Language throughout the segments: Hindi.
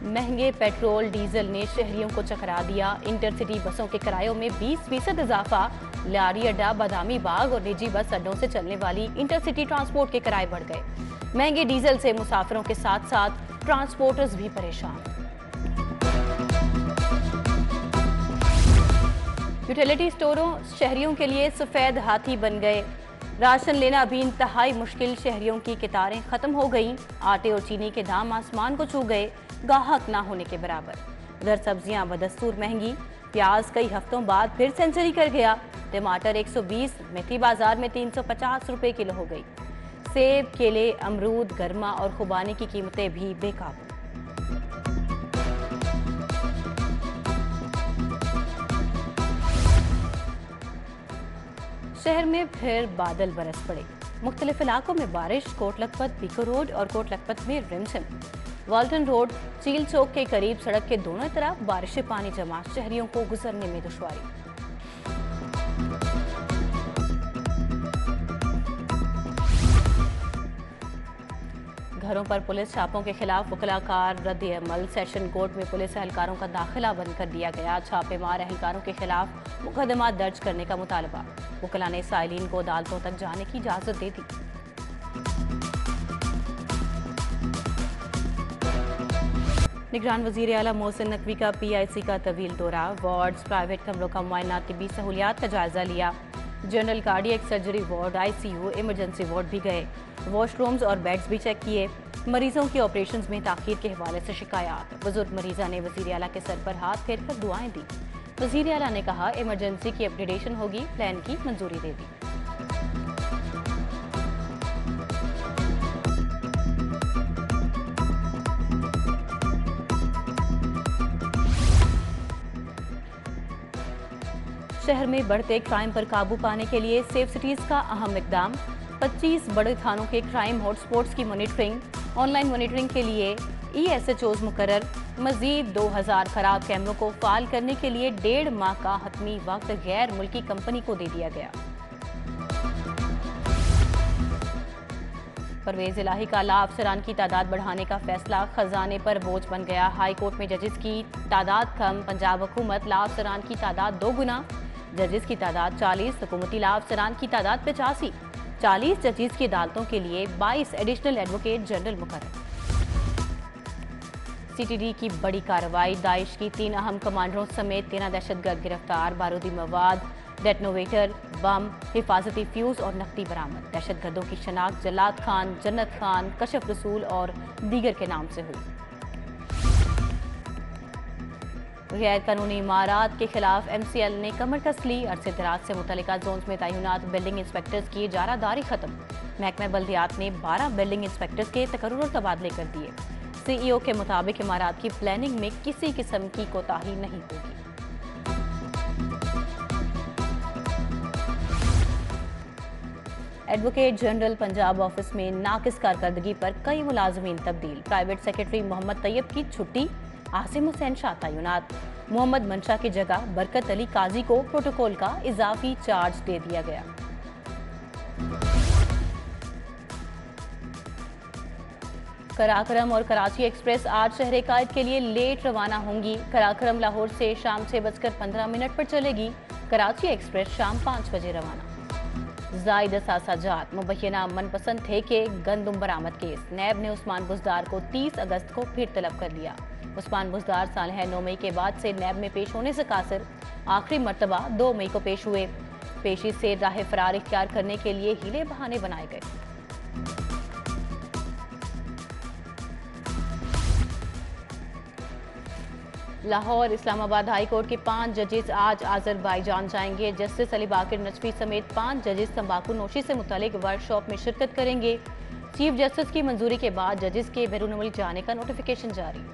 महंगे पेट्रोल डीजल ने शहरियों को चकरा दिया। इंटरसिटी बसों के किरायों में 20% इजाफा। लारी अड्डा, बादामी बाग और निजी बस अड्डों से चलने वाली इंटरसिटी ट्रांसपोर्ट के किराए बढ़ गए। महंगे डीजल से मुसाफिरों के साथ साथ ट्रांसपोर्टर्स भी परेशान। यूटिलिटी स्टोरों शहरियों के लिए सफेद हाथी बन गए। राशन लेना अभी इंतहाई मुश्किल। शहरियों की कतारें खत्म हो गईं। आटे और चीनी के दाम आसमान को छू गए, गाहक ना होने के बराबर। उधर सब्जियां बदस्तूर महंगी। प्याज कई हफ्तों बाद फिर सेंचुरी कर गया। टमाटर 120, मेथी बाजार में 350 रुपए किलो हो गई। सेब, केले, अमरूद, गरमा और खुबानी की कीमतें भी बेकाबू। शहर में फिर बादल बरस पड़े। मुख्तलिफ इलाकों में बारिश। कोट लखपत, पीको रोड और कोट लखपत में रिमझिम। वाल्टन रोड, चील चौक के करीब सड़क के दोनों तरफ बारिश से पानी जमा। शहरियों को गुजरने में दुश्वारी। घरों पर पुलिस छापों के खिलाफ वकलाकार रद्द अमल। सेशन कोर्ट में पुलिस एहलकारों का दाखिला बंद कर दिया गया। छापेमार एहलकारों के खिलाफ मुकदमा दर्ज करने का मुतालबा। वकला ने साइलिन को अदालतों तक जाने की इजाजत दे दी। निगरान वजीर आला मोहसिन नकवी का PIC का तवील दौरा। वार्ड्स, प्राइवेट कमरों का मुआयना, तिब्बी सहूलियात का जायजा लिया। General cardiac surgery ward, ICU, emergency ward भी गए। वॉशरूम्स और बेड्स भी चेक किए। मरीजों के ऑपरेशंस में ताखीर के हवाले से शिकायत। बुजुर्ग मरीजा ने वजीर आला के सर पर हाथ फेर कर दुआएं दी। वजीर आला ने कहा इमरजेंसी की अपग्रेडेशन होगी, प्लान की मंजूरी दे दी। शहर में बढ़ते क्राइम पर काबू पाने के लिए सेफ सिटीज का अहम इकदाम। 25 बड़े थानों के क्राइम हॉटस्पॉट्स की मॉनिटरिंग। ऑनलाइन मॉनिटरिंग के लिए ESHOs मुकर्रर। मजीद 2000 खराब कैमरों को फाल करने के लिए 1.5 माह का हतमी वक्त गैर मुल्की कंपनी को दे दिया गया। परवेज इलाही का आला अफसरान की तादाद बढ़ाने का फैसला खजाने पर बोझ बन गया। हाई कोर्ट में जजेस की तादाद कम। पंजाब हुकूमत ला अफसरान की तादाद 2 गुना। जजेस की तादाद 40, हुकूमती ला अफसरान की तादाद 85। 40 जजेस की अदालतों के लिए 22 एडिशनल एडवोकेट जनरल मुकर्रर। CTD की बड़ी कार्रवाई। दाइश की 3 अहम कमांडरों समेत 13 दहशतगर्द गिरफ्तार। बारूदी मवाद, डेटोनेटर, बम, हिफाजती फ्यूज और नकदी बरामद। दहशतगर्दों की शनाख्त जलाद खान, जन्नत खान, कशफ रसूल और दीगर के नाम से हुई। गैर कानूनी इमारात के खिलाफ MCL ने कमर कस ली। अरसे दराज से मुतल्लिका जोन्स में तैनात बिल्डिंग इंस्पेक्टर्स की इजारादारी खत्म। महकमा बल्दियात ने 12 बिल्डिंग इंस्पेक्टर्स के तकर्रुर और तबादले कर दिए। CEO के मुताबिक इमारात की प्लानिंग में किसी किस्म की कोताही नहीं होगी। एडवोकेट जनरल पंजाब ऑफिस में नाकिस कारकर्दगी पर कई मुलाजमीन तब्दील। प्राइवेट सेक्रेटरी मोहम्मद तैयब की छुट्टी। आसिम हुसैन शाह तैनात। मोहम्मद मंशा की जगह बरकत अली काजी को प्रोटोकॉल का इजाफी चार्ज दे दिया गया। कराकरम और कराची एक्सप्रेस आज शहर कायद के लिए लेट रवाना होंगी। कराकरम लाहौर से शाम 6:15 पर चलेगी। कराची एक्सप्रेस शाम 5 बजे रवाना। जायद असासाजात मुबैना मनपसंद थे कि गंदुम बरामद केस। नैब ने उस्मान बुजदार को 30 अगस्त को फिर तलब कर लिया। उस्मान बुजदार सालह 9 मई के बाद से नैब में पेश होने से कासिर। आखिरी मर्तबा 2 मई को पेश हुए। पेशी से राह फरार इख्तियार करने के लिए हीले बहाने बनाए गए। लाहौर इस्लामाबाद हाई कोर्ट के 5 जजेस आज आज़रबाईजान जाएंगे। जस्टिस अली बाकिर नजफी समेत 5 जजेस तंबाकू नोशी से मुतालिक वर्कशॉप में शिरकत करेंगे। चीफ जस्टिस की मंजूरी के बाद जजेस के बैरून मुल्क जाने का नोटिफिकेशन जारी।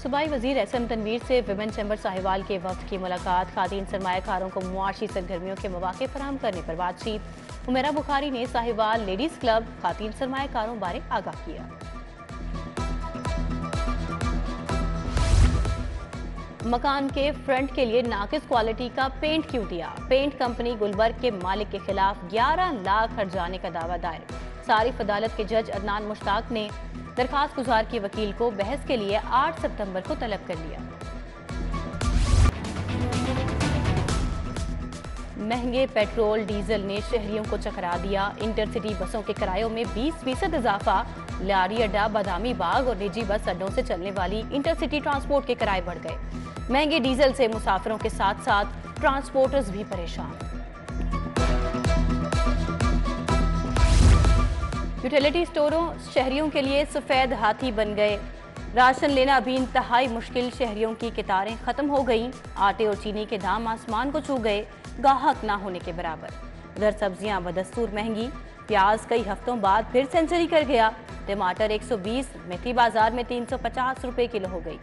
सूबाई वजीर SM तनवीर से विमेन चैम्बर साहिवाल के वक्त की मुलाकात। खातीन सरमायाकारों को मुआशी सरगर्मियों के मौके फराहम करने पर बातचीत। उमेरा बुखारी ने साहिवाल लेडीज क्लब खातीन सरमायाकारों बारे आगाह किया। मकान के फ्रंट के लिए नाकिस क्वालिटी का पेंट क्यों दिया? पेंट कंपनी गुलबर्ग के मालिक के खिलाफ 11 लाख हर्जाने का दावा दायर। सारिफ अदालत के जज अदनान मुश्ताक ने दरखास्त गुजार के वकील को बहस के लिए 8 सितंबर को तलब कर लिया। महंगे पेट्रोल डीजल ने शहरियों को चकरा दिया। इंटरसिटी बसों के किरायों में 20% इजाफा। लारी अड्डा, बादामी बाग और निजी बस अड्डों से चलने वाली इंटरसिटी ट्रांसपोर्ट के किराए बढ़ गए। महंगे डीजल से मुसाफिरों के साथ साथ ट्रांसपोर्टर्स भी परेशान। यूटिलिटी स्टोरों शहरियों के लिए सफेद हाथी बन गए। राशन लेना अभी इंतहाई मुश्किल। शहरियों की कतारें खत्म हो गईं। आटे और चीनी के दाम आसमान को छू गए, गाहक ना होने के बराबर। उधर सब्जियां बदस्तूर महंगी। प्याज कई हफ्तों बाद फिर सेंचुरी कर गया। टमाटर 120, मेथी बाजार में 350 रुपए किलो हो गई।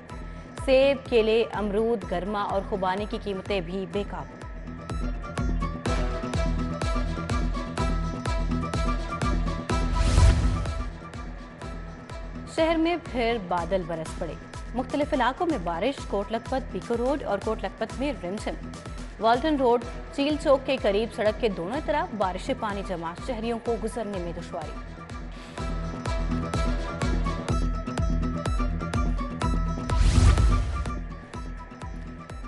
सेब, केले, अमरूद, गरमा और खुबानी की कीमतें भी बेकाबू। शहर में फिर बादल बरस पड़े। मुख्तलिफ इलाकों में बारिश। कोट लखपत, पीको रोड और कोट लखपत में रिमझिम। वाल्टन रोड, चील चौक के करीब सड़क के दोनों तरफ बारिश से पानी जमा। शहरियों को गुजरने में दुश्वारी।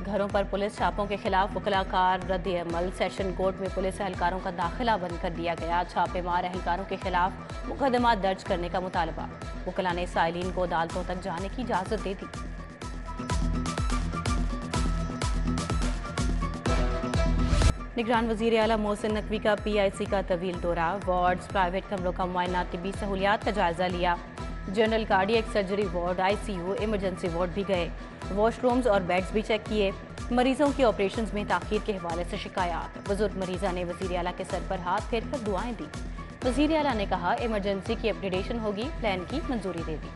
घरों पर पुलिस छापों के खिलाफ वकलाकार रद्द अमल। सेशन कोर्ट में पुलिस एहलकारों का दाखिला बंद कर दिया गया। छापेमार एहलकारों के खिलाफ मुकदमा दर्ज करने का मुतालबा। वकला ने साइलिन को अदालतों तक जाने की इजाजत दे दी। निगरान वजीर आला मोहसिन नकवी का PIC का तवील दौरा। वार्ड्स, प्राइवेट कमरों का मुआयना, तिब्बी सहूलियात का जायजा लिया। General cardiac surgery ward, ICU, emergency ward भी गए। वॉशरूम्स और बेड्स भी चेक किए। मरीजों की ऑपरेशंस में ताखीर के हवाले से शिकायत। बुजुर्ग मरीजा ने वजीर आला के सर पर हाथ फेर कर दुआएं दी। वजीर आला ने कहा इमरजेंसी की अपग्रेडेशन होगी, प्लान की मंजूरी दे दी।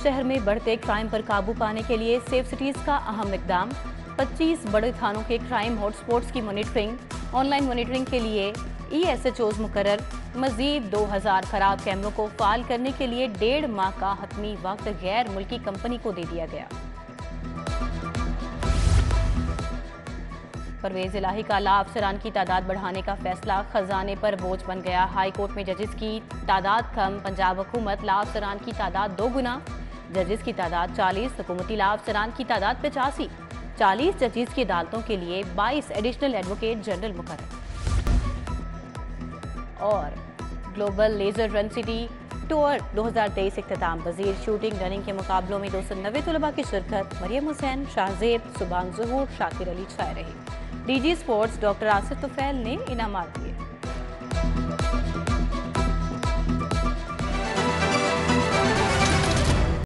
शहर में बढ़ते क्राइम पर काबू पाने के लिए सेफ सिटीज का अहम इकदाम। 25 बड़े थानों के क्राइम हॉटस्पॉट्स की मॉनिटरिंग। ऑनलाइन मॉनिटरिंग के लिए ESHOs मुकर्रर। मजीद 2000 खराब कैमरों को फाल करने के लिए 1.5 माह का हतमी वक्त गैर मुल्की कंपनी को दे दिया गया। परवेज इलाही का आला अफसरान की तादाद बढ़ाने का फैसला खजाने पर बोझ बन गया। हाई कोर्ट में जजेस की तादाद कम। पंजाब हुकूमत ला अफसरान की तादाद 2 गुना। जजेस की तादाद 40, हुकूमती ला अफसरान की तादाद 85। 40 जजेस की अदालतों के लिए 22 एडिशनल एडवोकेट जनरल मुकर्रर। और global laser run city tour 2023 इख्तिताम पजीर। शूटिंग रनिंग के मुकाबलों में 290 तलबा की शिरकत। मरियम हुसैन, शाहजेब, सुबान ज़हूर, शाकिर अली छाए रहे। DG sports doctor Asif Tufail ने इनामात दिए।